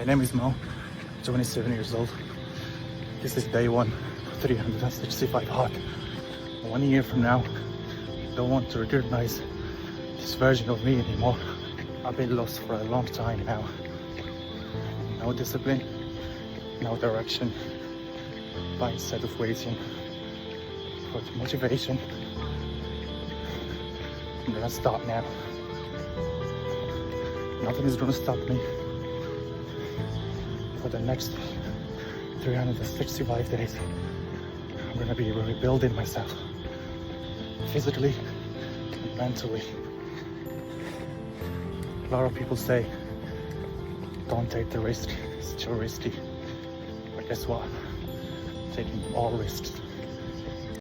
My name is Mo, 27 years old. This is day one, 365 hard. 1 year from now, I don't want to recognize this version of me anymore. I've been lost for a long time now. No discipline, no direction. But instead of waiting for the motivation, I'm gonna start now. Nothing is gonna stop me for the next 365 days. I'm gonna be rebuilding myself physically and mentally. A lot of people say, don't take the risk, it's too risky. But guess what? I'm taking all risks.